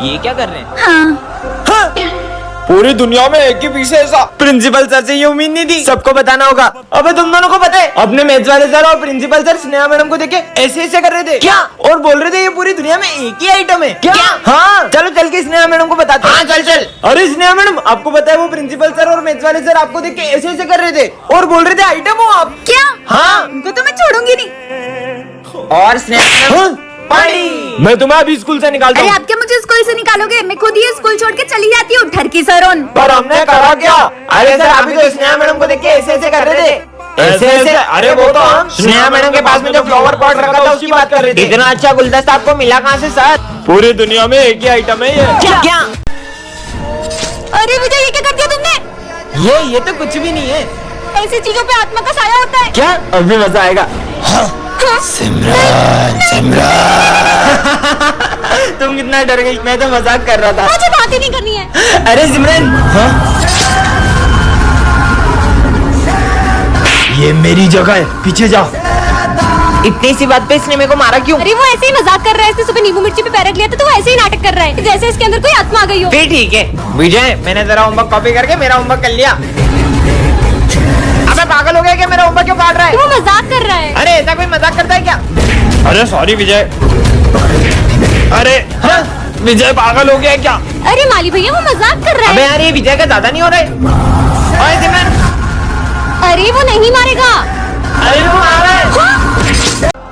ये क्या कर रहे हैं? हाँ। पूरी दुनिया में एक ही पीस है ऐसा। प्रिंसिपल सर से ये उम्मीद नहीं थी, सबको बताना होगा। अबे तुम दोनों को पता है, अपने मैथ्स वाले सर और प्रिंसिपल सर स्नेहा मैडम को देखे ऐसे ऐसे कर रहे थे क्या, और बोल रहे थे ये पूरी दुनिया में एक ही आइटम है क्या? हाँ चलो चल के स्नेहा मैडम को बताते हैं। हाँ चल चल। अरे स्नेहा मैडम आपको पता है वो प्रिंसिपल सर और मैथ्स वाले सर आपको देख के ऐसे ऐसे कर रहे थे और बोल रहे थे आइटम हो आप क्या? हाँ उनको तो मैं छोड़ूंगी नहीं। और स्नेहा पानी, मैं तुम्हें अभी स्कूल से निकालता अरे हूँ। आप क्या मुझे स्कूल से निकालोगे? मैं खुद ही स्कूल छोड़ के चली जाती हूँ ठरकी सरोन। पर हमने करा क्या? अरे सर अभी तो स्नेहा मैडम को देख के ऐसे ऐसे कर रहे थे ऐसे ऐसे। अरे वो तो हम स्नेहा मैडम के पास में जो फ्लावर पॉट रखा था उसकी बात कर रहे थे। इतना अच्छा गुलदस्ता आपको मिला कहाँ से सर? पूरी दुनिया में एक ही आइटम है ये। क्या? अरे विजय ये क्या कर दिया तुमने? ये तो कुछ भी नहीं है। ऐसी चीजों पे आत्मा का साया होता है क्या? अभी मजा आएगा। सिमरन तुम कितना डर गई, मैं तो मजाक कर रहा था। मुझे बात ही नहीं करनी है। अरे सिमरन ये मेरी जगह है, पीछे जाओ। इतनी सी बात पे इसने मेरे को मारा क्यों? अरे वो ऐसे ही मजाक कर रहा है। इसने सुबह नींबू मिर्ची पे पैर रख लिया था तो वो ऐसे ही नाटक कर रहा है जैसे इसके अंदर कोई आत्मा आ गई हो। फिर ठीक है विजय, मैंने तेरा होमवर्क कॉपी करके मेरा होमवर्क कर लिया। अबे पागल हो गया क्या? मेरा होमवर्क क्यों काट रहा है? वो मजाक कर रहा है। अरे ऐसा कोई मजाक करता है क्या? अरे सॉरी विजय। अरे हाँ? विजय पागल हो गया है क्या? अरे माली भैया वो मजाक कर रहा अबे है। यार ये विजय का ज्यादा नहीं हो रहा है? ओए सिमरन, अरे वो नहीं मारेगा। अरे वो आ रहा है। हाँ?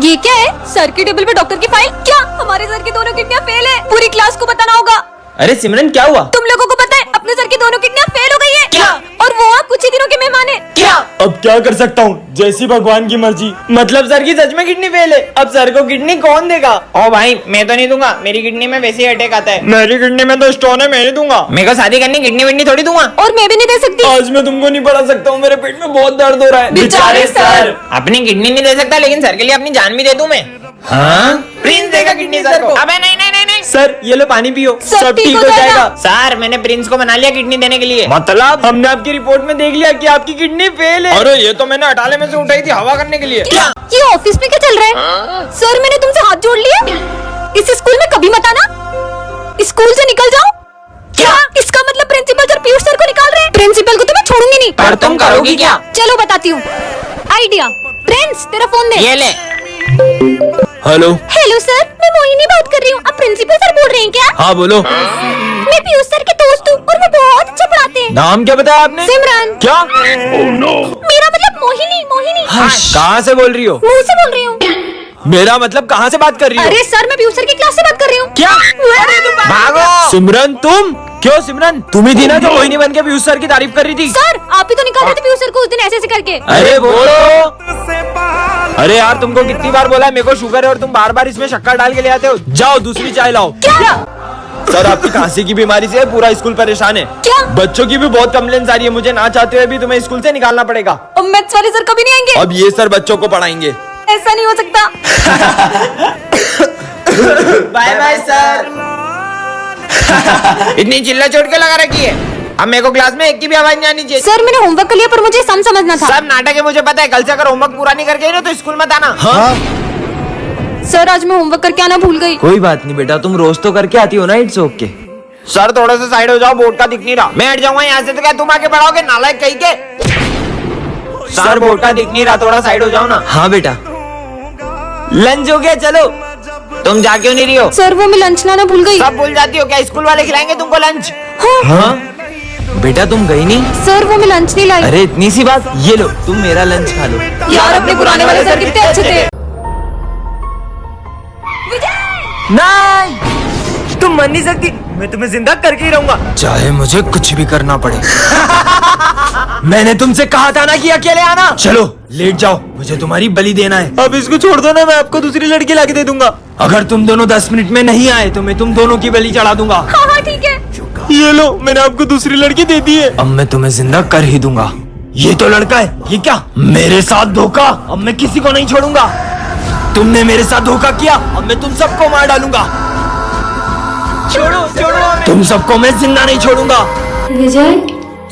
ये क्या है? सर की टेबल पे डॉक्टर की फाइल। क्या हमारे सर की दोनों किडनियां फेल है? पूरी क्लास को बताना होगा। अरे सिमरन क्या हुआ? तुम लोगों को पता है अपने सर की दोनों किडनियां फेल हो गई है। क्या? और वो आप कुछ ही दिनों के मेहमान है। क्या? अब क्या कर सकता हूँ, जैसी भगवान की मर्जी। मतलब सर की सच में किडनी फेल है, अब सर को किडनी कौन देगा? ओ भाई मैं तो नहीं दूंगा, मेरी किडनी में वैसे ही अटैक आता है। मेरी किडनी में तो स्टोन है, मैं नहीं दूंगा। मेरे को शादी करनी, किडनी विडनी थोड़ी दूंगा। और मैं भी नहीं दे सकती। आज मैं तुमको नहीं पढ़ा सकता हूँ, मेरे पेट में बहुत दर्द हो रहा है। बेचारे सर। अपनी किडनी नहीं दे सकता लेकिन सर के लिए अपनी जान भी दे दूं मैं। हाँ? प्रिंस देगा किडनी सर को। अबे नहीं नहीं नहीं नहीं सर ये लो पानी पियो, सब ठीक हो जाएगा। सर मैंने प्रिंस को बना लिया किडनी देने के लिए। मतलब हमने आपकी रिपोर्ट में देख लिया कि आपकी किडनी फेल है। अरे ये तो मैंने अटाले में से उठाई थी हवा करने के लिए। क्या? ये ऑफिस में क्या चल रहा है? सर मैंने तुमसे हाथ जोड़ लिया, इस स्कूल में कभी मत आना, स्कूल से निकल जाओ। क्या? इसका मतलब प्रिंसिपल सर पीयूष सर को निकाल रहे हैं। प्रिंसिपल को तो मैं छोड़ूंगी नहीं। पर तुम करोगी क्या? चलो बताती हूँ आइडिया। प्रिंस तेरा फोन दे। ये ले। हेलो हेलो सर, मैं मोहिनी बात कर रही हूँ। आप प्रिंसिपल सर बोल रहे हैं क्या? हाँ बोलो। मैं पीयूष सर के दोस्त हूँ और वो बहुत अच्छा पढ़ाते हैं। नाम क्या बताया आपने? सिमरन। क्या? मेरा मतलब मोहिनी। मोहिनी कहाँ से बोल रही हो? मुंह से बोल रही हूँ। मेरा मतलब कहाँ से बात कर रही हो? अरे सर मैं पीयूष सर की क्लास से बात कर रही हूँ। क्या? भागो। सिमरन तुम? क्यों सिमरन, तुम ही थी ना जो मोहिनी बन के पीयूष सर की तारीफ कर रही थी? सर आप ही तो निकाल रहे थे पीयूष सर को उस दिन ऐसे ऐसे करके। अरे बोलो। अरे यार तुमको कितनी बार बोला है मेरे को शुगर है और तुम बार बार इसमें शक्कर डाल के ले आते हो। जाओ दूसरी चाय लाओ। क्या? सर आपकी खांसी की बीमारी से पूरा स्कूल परेशान है। क्या? बच्चों की भी बहुत कंप्लेंट आ रही है, मुझे ना चाहते हुए भी तुम्हें स्कूल से निकालना पड़ेगा। अब मैथ्स वाले सर कभी नहीं आएंगे। अब ये सर बच्चों को पढ़ाएंगे। ऐसा नहीं हो सकता। Bye bye sir. इतनी चिल्ला चोट के लगा रखी है, अब मेरे को क्लास में एक की भी आवाज नहीं आनी चाहिए। सर मैंने होमवर्क कर लिया पर मुझे सम समझना था। सब नाटक है मुझे पता है, कल से अगर होमवर्क पूरा नहीं करके आई ना तो स्कूल मत आना। हाँ? सर आज मैं होमवर्क करके आना भूल गई। कोई बात नहीं बेटा, तुम रोज तो करके आती हो ना, इट्स ओके। सर थोड़ा सा साइड हो जाओ, बोर्ड का दिख नहीं रहा। मैं हट जाऊंगा यहाँ से तो क्या तुम आके पढ़ाओगे नालायक कहीं के? सर बोर्ड का दिख नहीं रहा, थोड़ा साइड हो जाओ ना। हाँ बेटा। लंच हो गया, चलो। तुम जा क्यों नहीं रही हो? सर वो मैं लंच लाना भूल गई। सब भूल जाती हो क्या? स्कूल वाले खिलाएंगे तुमको लंच। हाँ? बेटा तुम गई नहीं? सर वो मैं लंच नहीं लाई। अरे इतनी सी बात, ये लो तुम मेरा लंच खा लो। यार अपने पुराने वाले सर कितने अच्छे थे। नहीं तुम मन नहीं सकती, मैं तुम्हें जिंदा करके ही रहूंगा, चाहे मुझे कुछ भी करना पड़े। मैंने तुमसे कहा था ना कि अकेले आना। चलो लेट जाओ, मुझे तुम्हारी बलि देना है। अब इसको छोड़ दो ना, मैं आपको दूसरी लड़की लाके दे दूंगा। अगर तुम दोनों 10 मिनट में नहीं आए तो मैं तुम दोनों की बलि चढ़ा दूंगा। हाँ हाँ ठीक है। ये लो मैंने आपको दूसरी लड़की दे दी है, अब मैं तुम्हें जिंदा कर ही दूंगा। ये तो लड़का है, ये क्या मेरे साथ धोखा, अब मैं किसी को नहीं छोड़ूंगा। तुमने मेरे साथ धोखा किया, अब मैं तुम सबको मार डालूंगा। छोड़ो छोड़ो, तुम सबको मैं जिंदा नहीं छोड़ूंगा। विजय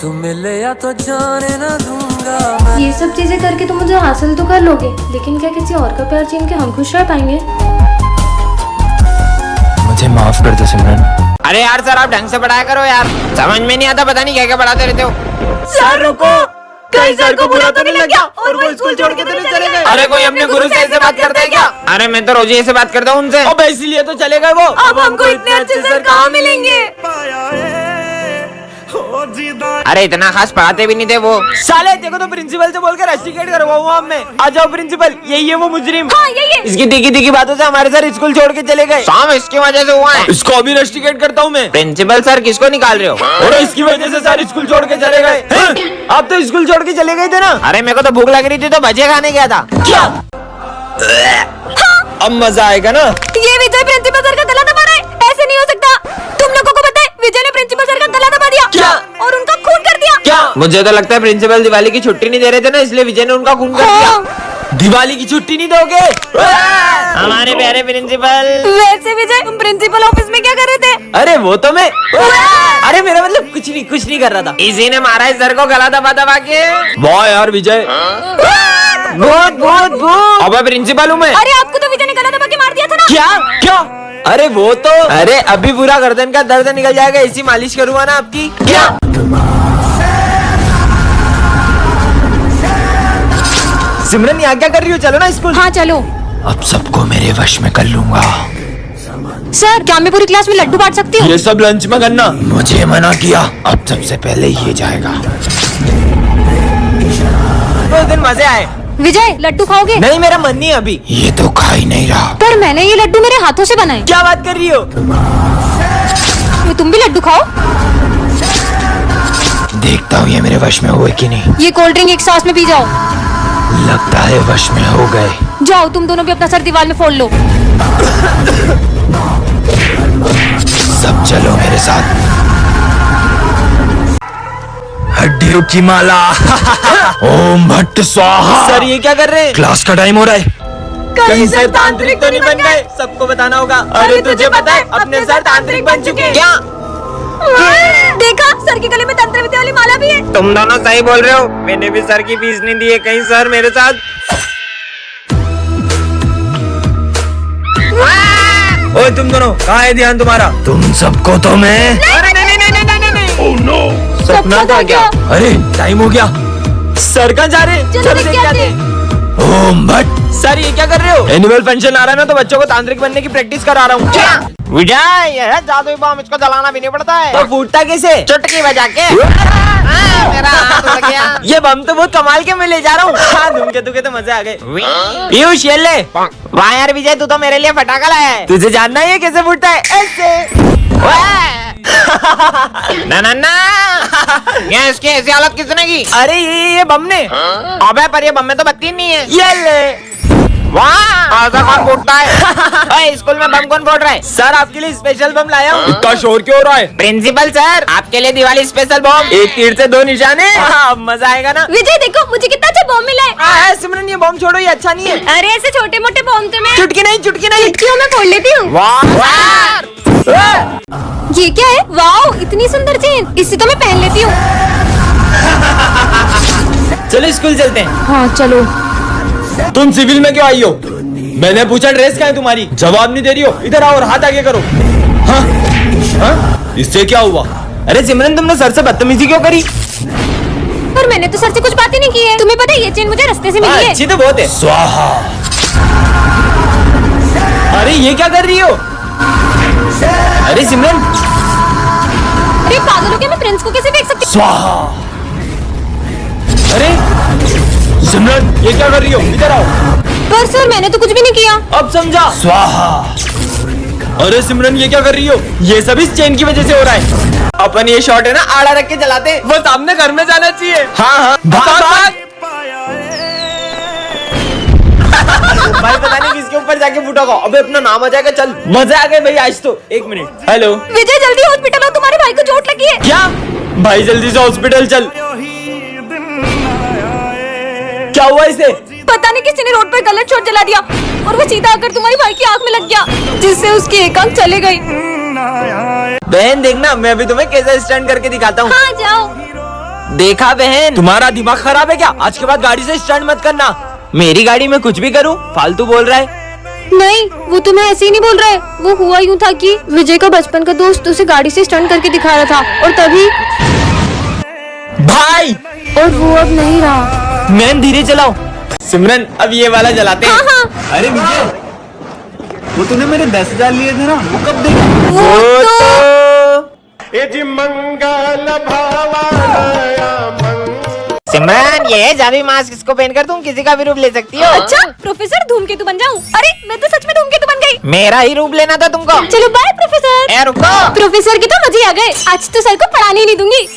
तुम मिले या तो जाने ना दूंगा। ये सब चीजें करके तुम मुझे हासिल तो कर लोगे, लेकिन क्या किसी और का प्यार छीन के हम खुश रह पाएंगे? मुझे माफ कर दो सिमरन। अरे यार सर आप ढंग से पढ़ाया करो यार, समझ में नहीं आता, पता नहीं क्या क्या पढ़ाते रहते हो। सर रुको, कहीं सर को बुरा तो नहीं लग गया और वो स्कूल छोड़ के तो नहीं चले गए? अरे कोई अपने गुरु से ऐसे बात करता है क्या? अरे मैं तो रोज ही ऐसे बात करता हूँ उनसे। अब इसीलिए तो चले गए वो। अब हमको इतने अच्छे सर कहाँ मिलेंगे? अरे इतना खास पढ़ाते भी नहीं थे वो। साले देखो तो प्रिंसिपल से बोलकर रस्टिकेट करवाऊँ अब मैं। आ जाओ प्रिंसिपल, यही है वो मुजरिम। हाँ यही है। इसकी तीखी तीखी बातों से हमारे सर स्कूल छोड़ के चले गए। शाम इसकी वजह से हुआ है। इसको अभी रस्टिकेट करता हूँ मैं। प्रिंसिपल सर किसको निकाल रहे हो? और इसकी वजह से सर स्कूल छोड़ के चले गए। आप तो स्कूल छोड़ के चले गए थे ना? अरे मेरे को तो भूख लग रही थी तो भजिया खाने गया था। क्या? अब मजा आएगा ना? ये विजय प्रिंसिपल सर का गला दबा रहा है, ऐसे नहीं हो सकता। तुम लोगों को पता है विजय ने प्रिंसिपल सर का गला दबा दिया। क्या? और उनका खून कर दिया। क्या? मुझे तो लगता है प्रिंसिपल दिवाली की छुट्टी नहीं दे रहे थे ना, इसलिए विजय ने उनका खून कर दिया। दिवाली की छुट्टी नहीं दोगे हमारे प्यारे प्रिंसिपल? वैसे विजय तुम प्रिंसिपल ऑफिस में क्या कर रहे थे? अरे वो तो मैं अरे मेरा मतलब कुछ नहीं कर रहा था। इसी ने मारा है सर को गला दबा दबा के। वाह यार विजय, बहुत अब प्रिंसिपल हूँ मैं। अरे आपको तो विजय ने गला दबा के मार दिया था ना? क्या क्या? अरे वो तो अरे अभी पूरा गर्दन का दर्द निकल जाएगा, इसी मालिश करूँगा ना आपकी। क्या? सिमरन यहाँ क्या कर रही हो? चलो ना स्कूल। हाँ चलो। अब सबको मेरे वश में कर लूंगा। सर क्या मैं पूरी क्लास में लड्डू बांट सकती हूँ? ये सब लंच में करना। मुझे मना किया, अब सबसे पहले ये जाएगा। दो दिन मजे आए। विजय लड्डू खाओगे? नहीं मेरा मन नहीं है अभी। ये तो खा ही नहीं रहा। पर मैंने ये लड्डू मेरे हाथों से बनाए। क्या बात कर रही हो? तो तुम भी लड्डू खाओ। देखता हूँ ये मेरे वश में हुए कि नहीं। ये कोल्ड ड्रिंक एक सांस में पी जाओ। लगता है वश में हो गए। जाओ तुम दोनों भी अपना सर दीवार में फोड़ लो। सब चलो मेरे साथ। हड्डियों की माला। ओम भट्ट स्वाहा। सर ये क्या कर रहे हैं? क्लास का टाइम हो रहा है। कहीं सर तांत्रिक तो नहीं बन गए? सबको बताना होगा। अरे तुझे पता है अपने सर तांत्रिक बन चुके हैं। क्या? देखा सर के गले में तंत्र विद्या वाली माला भी है। तुम दोनों सही बोल रहे हो, मैंने भी सर की फीस नहीं दी है, कहीं सर मेरे साथ। ओए तुम दोनों कहाँ है ध्यान तुम्हारा? तुम सबको तो मैं सपना था क्या? अरे टाइम हो गया। सर कहाँ जा रहे? चलो देख के आते हैं। ओम भट्ट। सर ये क्या कर रहे हो? एनुअल फंक्शन आ रहा है ना, तो बच्चों को तांत्रिक बनने की प्रैक्टिस करा रहा हूँ। क्या? विजय ये है जादुई बम, इसको जलाना भी नहीं पड़ता है। तो फूटता कैसे? चुटकी बजा के। मेरा हाथ उड़ गया। ये बम तो बहुत कमाल के मैं ले जा रहा हूँ। हाँ धुमके तुके तो मजे आ गए। पीयूष ये ले। वाह यार विजय तू तो मेरे लिए फटाका लाया है। तुझे जानना है ये कैसे फूटता है? ऐसे। ना ना ना ये इसकी ऐसी हालत किसने की? अरे ये बम ने। अबे पर ये बम में तो बत्ती नहीं है। ये ले। वाह कौन फूटता है? स्कूल में बम कौन फोड़ रहा है? सर आपके लिए स्पेशल बम लाया हूँ। इतना शोर क्यों हो रहा है? प्रिंसिपल सर आपके लिए दिवाली स्पेशल बम। एक तीर से दो निशाने। अब मजा आएगा ना? विजय देखो मुझे कितना अच्छा बॉम्ब मिला है। सिमरन ये बम छोड़ो, ये अच्छा नहीं है। अरे ऐसे छोटे मोटे बॉम्ब तो मैं चुटकी नहीं क्यों मैं फोड़ लेती हूँ। वाह ये क्या है? वाह इतनी सुंदर चेन, इसे तो मैं पहन लेती हूँ। चलो स्कूल चलते हैं। हाँ चलो। तुम सिविल में क्यों आई हो? मैंने पूछा ड्रेस क्या है तुम्हारी, जवाब नहीं दे रही हो। इधर आओ और हाथ आगे करो। हाँ? हाँ? इससे क्या हुआ? अरे सिमरन तुमने सर से बदतमीजी क्यों करी? पर मैंने तो सर से कुछ बातें नहीं की है। तुम्हें पता है ये चेन मुझे रास्ते से मिली है। अच्छी तो बहुत है। स्वाहा। अरे ये क्या कर रही हो? अरे सिमरन। अरे पागल हो क्या? मैं प्रिंस को कैसे देख सकती? स्वाहा। अरे सिमरन ये क्या कर रही हो? इधर आओ। पर सर मैंने तो कुछ भी नहीं किया। अब समझा। स्वाहा। अरे सिमरन ये क्या कर रही हो? ये सब इस चेन की वजह से हो रहा है। अपन ये शॉट है ना आड़ा रख के जलाते हैं, वो सामने घर में जाना चाहिए। हाँ हाँ भाग भाग। भाई पता नहीं किसके ऊपर जाके फूटोगा। अबे अपना नाम आ जाएगा। चल मजा आ गए भाई आज तो। एक मिनट। हेलो विजय जल्दी हॉस्पिटल आओ, तुम्हारे भाई को चोट लगी है। क्या? भाई जल्दी से हॉस्पिटल चल। क्या हुआ इसे? पता नहीं किसी ने रोड पर गलत शॉट जला दिया और वो सीधा आकर तुम्हारी भाई की आंख में लग गया, जिससे उसकी एक आंख चली गई। बहन देखना मैं अभी तुम्हें कैसे स्टंट करके दिखाता हूँ। हाँ जाओ। देखा बहन? तुम्हारा दिमाग खराब है क्या? आज के बाद गाड़ी से स्टंट मत करना। मेरी गाड़ी में कुछ भी करूँ? फालतू बोल रहा है। नहीं, वो तुम्हें ऐसे ही नहीं बोल रहे। वो हुआ यूँ था कि विजय का बचपन का दोस्त उसे गाड़ी से स्टंट करके दिखा रहा था और तभी भाई और वो अब नहीं रहा। मैम धीरे चलाओ। सिमरन अब ये वाला जलाते हैं। हाँ हाँ, अरे विजय, वो तूने मेरे 10,000 लिए थे ना, वो कब देगा? वो तो सिमरन ये जादुई मास्क इसको पहनकर तुम किसी का भी रूप ले सकती हो। अच्छा, प्रोफेसर धूमकेतु बन जाऊं? अरे मैं तो सच में धूमकेतु बन गई। मेरा ही रूप लेना था तुमको। चलो बाय प्रोफेसर। ए रुको। प्रोफेसर के तो मजे आ गए। आज तो सर को पढ़ाने ही नहीं दूंगी।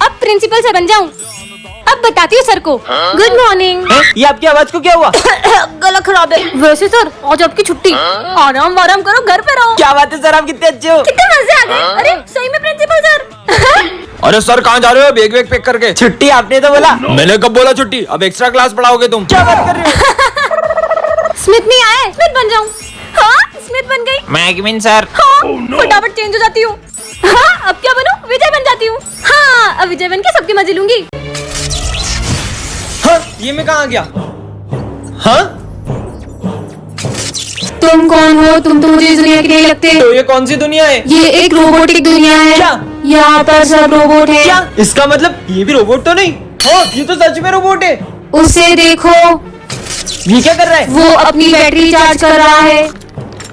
अब प्रिंसिपल सर बन जाऊं। अब बताती हूँ सर को। Good morning. ये आपकी आवाज को क्या हुआ? गला खराब है। वैसे सर आज आपकी छुट्टी, आराम वाराम करो, घर पे रहो। क्या बात है सर, आप कितने अच्छे हो। कितने मजे आ गए। अरे सही में प्रिंसिपल सर। अरे सर कहाँ जा रहे हो? बैग वैग पैक करके। छुट्टी आपने तो बोला। मैंने कब बोला छुट्टी? अब एक्स्ट्रा क्लास पढ़ाओगे तुम? क्या बात कर रहे हो? स्मिथ नहीं आए, स्मिथ बन जाऊं। हाँ स्मिथ बन गई। मैगमिन सर। हाँ फटाफट चेंज हो जाती हूँ। हाँ अब क्या बनूं? विजय बन जाती हूँ। हाँ अब विजय बन के सबके मजे लूंगी। हाँ, ये मैं कहाँ गया? हाँ तुम कौन हो? तुम तो मुझे इस दुनिया की नहीं लगते। तो ये कौन सी दुनिया है? ये एक रोबोटिक दुनिया है। क्या? यहाँ पर सब रोबोट है। क्या इसका मतलब ये भी रोबोट तो नहीं? हाँ ये तो सच में रोबोट है। उसे देखो, ये क्या कर रहा है? वो अपनी बैटरी चार्ज कर रहा है।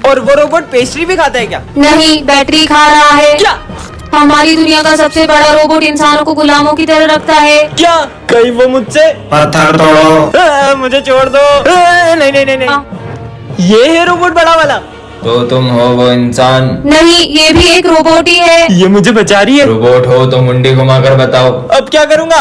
और वो रोबोट पेस्ट्री भी खाता है क्या? नहीं, बैटरी खा रहा है। क्या? हमारी दुनिया का सबसे बड़ा रोबोट इंसानों को गुलामों की तरह रखता है। क्या कहीं वो मुझसे पत्थर तोड़ो। मुझे छोड़ दो। नहीं नहीं नहीं नहीं, ये है रोबोट बड़ा वाला। तो तुम हो वो इंसान? नहीं, ये भी एक रोबोट ही है। ये मुझे बचा रही है। रोबोट हो तो मुंडी घुमाकर बताओ। अब क्या करूँगा?